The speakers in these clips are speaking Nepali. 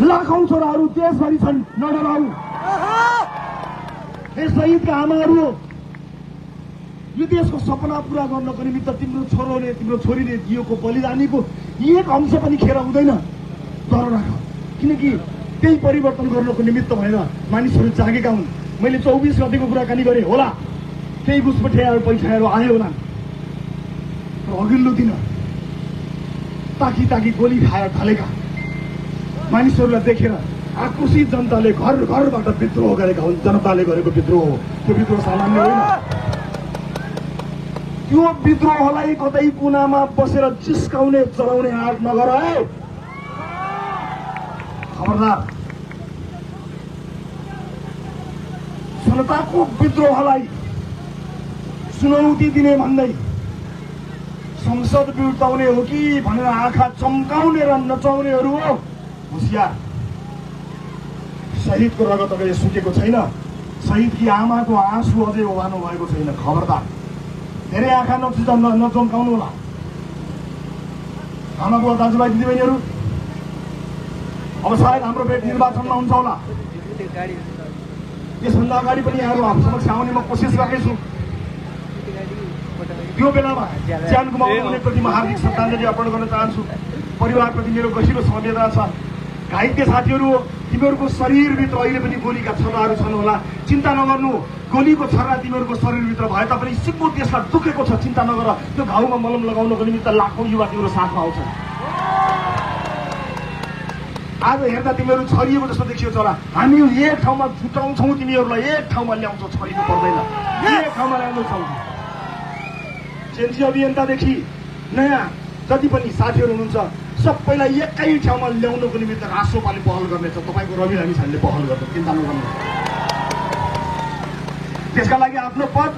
लाखौं छोराहरू देशभरि छन्, नडराऊ। हे शहीदका आमाहरू, यो देशको सपना पूरा गर्नको निमित्त तिम्रो छोरोले तिम्रो छोरीले दिएको बलिदानीको एक अंश पनि खेर हुँदैन। डर राख, किनकि त्यही परिवर्तन गर्नको निमित्त भएर मानिसहरू जागेका हुन्। मैले 24 गतेको कुराकानी गरेँ होला, केही घुसपठियाहरू पैसाहरू आयो होला, तर अघिल्लो दिन ताकी ताकी गोली खाएर ढलेका मानिसहरूलाई देखेर आक्रोशित जनताले घर घरबाट विद्रोह गरेका हुन्। जनताले गरेको विद्रोह हो, त्यो विद्रोह सामान्य होइन। त्यो विद्रोहलाई कतै कुनामा बसेर जिस्काउने चलाउने आँट नगर है, खबरदार। जनताको विद्रोहलाई चुनौती दिने भन्दै संसद बिउताउने हो कि भनेर आँखा चम्काउने र नचाउनेहरू हो होशियार। शहीदको रगत अझै सुकेको छैन, शहीदकी आमाको आँसु अझै ओभानो भएको छैन। खबरदार, धेरै आँखा नचम्काउनु होला। आमा बुवा दाजुभाइ दिदीबहिनीहरू, अब सायद हाम्रो भेट निर्वाचनमा हुन्छ होला। यसभन्दा अगाडि पनि यहाँहरू आफ्नो समक्ष आउने म कोसिस गर्नेछु। त्यो बेलामा ज्यान गुमाउनेप्रति म हार्दिक श्रद्धाञ्जली अर्पण गर्न चाहन्छु। परिवारप्रति मेरो गहिरो संवेदना छ। घाइते साथीहरू हो, तिमीहरूको शरीरभित्र अहिले पनि गोलीका छर्राहरू छन् होला, चिन्ता नगर्नु। गोलीको छर्रा तिमीहरूको शरीरभित्र भए तापनि सिक्को देशलाई दुखेको छ, चिन्ता नगर। त्यो घाउमा मलम लगाउनको निमित्त लाखौं युवा तिम्रो साथमा आउँछन्। आज हेर्दा तिमीहरू छरिएको जस्तो देखियो चरा। हामी एक ठाउँमा छुट्याउँछौँ, तिमीहरूलाई एक ठाउँमा ल्याउँछौँ, छरिनु पर्दैन, एक ठाउँमा ल्याउँछौँ। जेएनजी अभियन्तादेखि नयाँ जति पनि साथीहरू हुनुहुन्छ सबैलाई एकै ठाउँमा ल्याउनको निमित्त राष्ट्रपाले पहल गर्नेछ। तपाईँको रवि लामिछानेले पहल गर्छ, चिन्ता नगर्नु। त्यसका लागि आफ्नो पद,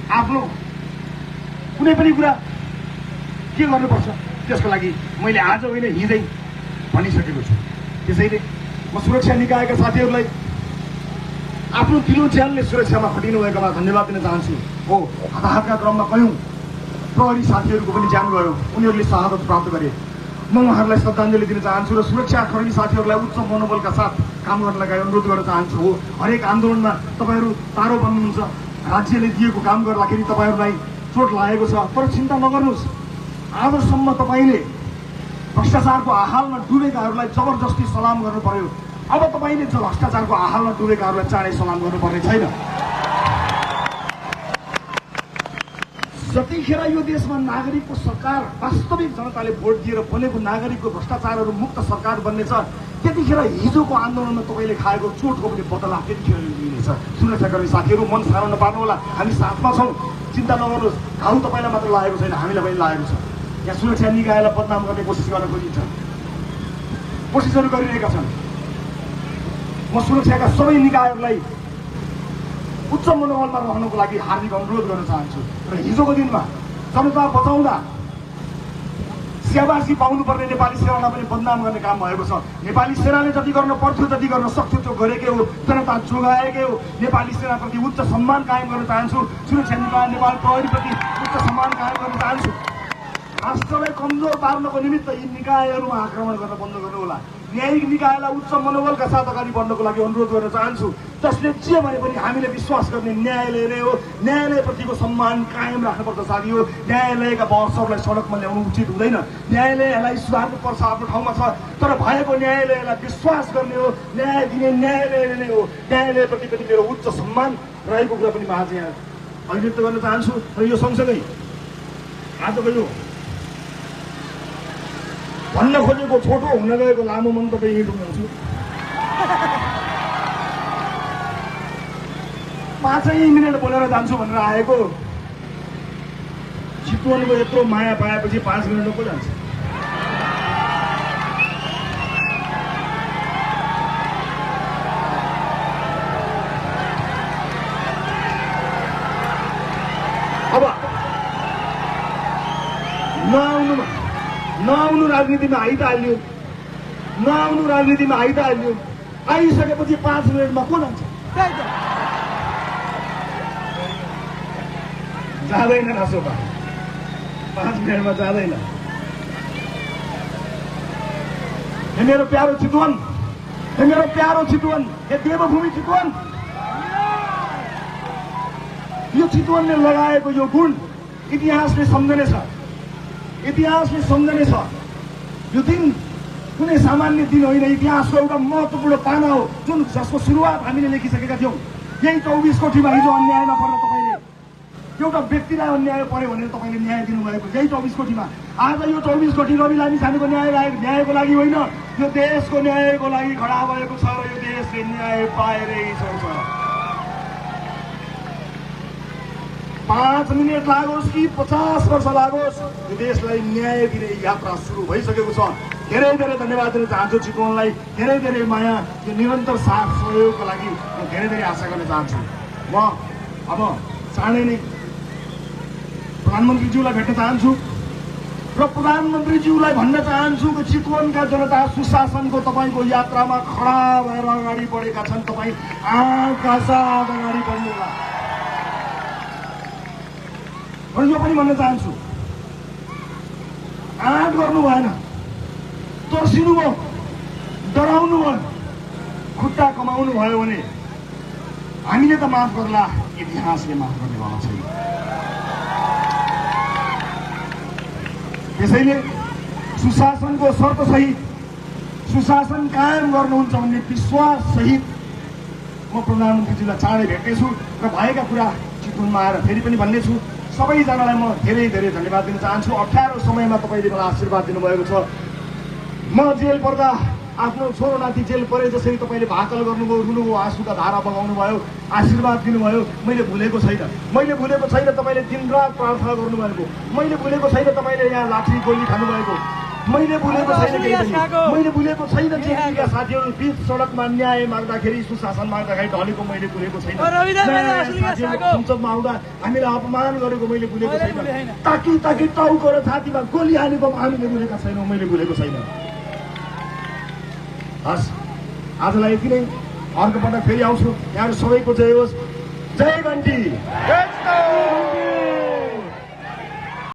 आफ्नो कुनै पनि कुरा के गर्नुपर्छ त्यसको लागि मैले आज होइन हिजै भनिसकेको छु। त्यसैले म सुरक्षा निकायका साथीहरूलाई आफ्नो दिलो ज्यानले सुरक्षामा खटिनु भएकोमा धन्यवाद दिन चाहन्छु। हो, हताहतका क्रममा कयौं प्रहरी साथीहरूको पनि ज्यान गयो, उनीहरूले शहादत प्राप्त गरे। म उहाँहरूलाई श्रद्धाञ्जली दिन चाहन्छु र सुरक्षाकर्मी साथीहरूलाई उच्च मनोबलका साथ काम गर्नलाई अनुरोध गर्न चाहन्छु। हो, हरेक आन्दोलनमा तपाईँहरू तारो बन्नुहुन्छ, राज्यले दिएको काम गर्दाखेरि तपाईँहरूलाई चोट लागेको छ, तर चिन्ता नगर्नुहोस्। आजसम्म तपाईँले भ्रष्टाचारको आहालमा डुबेकाहरूलाई जबरजस्ती सलाम गर्नु पर्यो, अब तपाईँले भ्रष्टाचारको आहालमा डुबेकाहरूलाई चाँडै सलाम गर्नुपर्ने छैन। जतिखेर यो देशमा नागरिकको सरकार, वास्तविक जनताले भोट दिएर बनेको नागरिकको भ्रष्टाचारहरू मुक्त सरकार बन्नेछ, त्यतिखेर हिजोको आन्दोलनमा तपाईँले खाएको चोटको पनि बदला त्यतिखेर लिनेछ। सुरक्षाकर्मी साथीहरू, मन साह्रो नपार्नु होला, हामी साथमा छौँ, चिन्ता नगर्नुहोस्। घाउ तपाईँलाई मात्र लागेको छैन, हामीलाई पनि लागेको छ। यहाँ सुरक्षा निकायलाई बदनाम गर्ने कोसिस गर्न खोजिन्छ, कोसिसहरू गरिरहेका छन्। म सुरक्षाका सबै निकायहरूलाई उच्च मनोबलमा रहनको लागि हार्दिक अनुरोध गर्न चाहन्छु। र हिजोको दिनमा जनता बचाउँदा स्याबासी पाउनुपर्ने नेपाली सेनालाई पनि बदनाम गर्ने काम भएको छ। नेपाली सेनाले जति गर्न पर्थ्यो, जति गर्न सक्थ्यो त्यो गरेकै हो, जनता जोगाएकै हो। नेपाली सेनाप्रति उच्च सम्मान कायम गर्न चाहन्छु। सुरक्षा निकाय नेपाल प्रहरीप्रति उच्च सम्मान कायम गर्न चाहन्छु। राष्ट्रलाई कमजोर पार्नको निमित्त यी निकायहरूमा आक्रमण गर्न बन्द गर्नु होला। न्यायिक निकायलाई उच्च मनोबलका साथ अगाडि बढ्नको लागि अनुरोध गर्न चाहन्छु। जसले जे भने पनि हामीले विश्वास गर्ने न्यायालय नै हो। न्यायालयप्रतिको सम्मान कायम राख्नुपर्छ साथी हो। न्यायालयका बहसहरूलाई सडकमा ल्याउनु उचित हुँदैन। न्यायालयलाई सुधार्नुपर्छ, आफ्नो ठाउँमा छ, तर भएको न्यायालयलाई विश्वास गर्ने हो, न्याय दिने न्यायालय नै हो। न्यायालयप्रति पनि मेरो उच्च सम्मान रहेको कुरा पनि म आज यहाँ अभिव्यक्त गर्न चाहन्छु। र यो सँगसँगै आजको यो भन्न खोजेको छोटो हुन गएको लामो मन्तव्य यही टुङ्गाउँछु। 5 मिनट बोलेर जान्छु भनेर आएको, चितवनको यत्रो माया पाएपछि 5 मिनटमा पो जान्छ। अब नआउनु राजनीतिमा आइहाल्यो, नआउनु राजनीतिमा आइहाल्यो। आइसकेपछि 5 मिनटमा को जान्छ? जाँदैन रासोपा, 5 मिनटमा जाँदैन। हे मेरो प्यारो चितवन, हे मेरो प्यारो चितवन, हे देवभूमि चितवन, यो चितवनले लगाएको यो गुण इतिहासले सम्झने छ, इतिहासले सम्झने छ। यो दिन कुनै सामान्य दिन होइन, इतिहासको एउटा महत्त्वपूर्ण पाना हो जुन जसको सुरुवात हामीले लेखिसकेका थियौँ। यही 24 कोठीमा हिजो अन्यायमा पर्दा तपाईँले एउटा व्यक्तिलाई अन्याय पर्यो भनेर तपाईँले न्याय दिनुभएको, यही 24 कोठीमा। आज यो 24 कोठी रवि लामिछानेको न्यायको लागि होइन, यो देशको न्यायको लागि खडा भएको छ र यो देशले न्याय पाएरै छ। 5 मिनट लागोस् कि 50 वर्ष लागोस्, यो देशलाई न्याय दिने यात्रा सुरु भइसकेको छ। धेरै धेरै धन्यवाद दिन चाहन्छु चितवनलाई, धेरै धेरै माया, यो निरन्तर साथ सहयोगको लागि म धेरै धेरै आशा गर्न चाहन्छु। म अब चाँडै नै प्रधानमन्त्रीज्यूलाई भेट्न चाहन्छु र प्रधानमन्त्रीज्यूलाई भन्न चाहन्छु कि चितवनका जनता सुशासनको तपाईँको यात्रामा खडा भएर अगाडि बढेका छन्। तपाईँ आँखका साथ अगाडि बढ्नुहोला। र यो पनि भन्न चाहन्छु, आँट गर्नु भएन, तर्सिनु भयो, डराउनु भयो, खुट्टा कमाउनु भयो भने हामीले त माफ गर्ला, इतिहासले माफ गर्नेवाला छैन। त्यसैले सुशासनको शर्तसहित सुशासन कायम गर्नुहुन्छ भन्ने विश्वास सहित म प्रधानमन्त्रीजीलाई चाँडै भेट्नेछु र भएका कुरा चितवनमा आएर फेरि पनि भन्नेछु। सबैजनालाई म धेरै धेरै धन्यवाद दिन चाहन्छु। 18 समयमा तपाईँले मलाई आशीर्वाद दिनुभएको छ। म जेल पर्दा आफ्नो छोरो नाति जेल परे जसरी तपाईँले भाकल गर्नुभयो, रुनुभयो, आँसुका धारा बगाउनु भयो, आशीर्वाद दिनुभयो, मैले भुलेको छैन। मैले भुलेको छैन तपाईँले दिनरात प्रार्थना गर्नुभएको, मैले भुलेको छैन तपाईँले यहाँ लाठी गोली खानुभएको, मैले भुलेको छैन केही पनि। मैले भुलेको छैन जेलका साथीहरू बीच सडकमा न्याय माग्दाखेरि, सुशासन माग्दाखेरि ढलेको मैले भुलेको छैन। संसदमा आउँदा हामीलाई अपमान गरेको मैले भुलेको छैन। ताकि टाउको र छातीमा गोली हानेको हामीले भुलेका छैनौँ, मैले भुलेको छैन। हस्, आजलाई यति नै। अर्को पटक फेरि आउँछु। यहाँहरू सबैको जय होस्। जय घन्टी।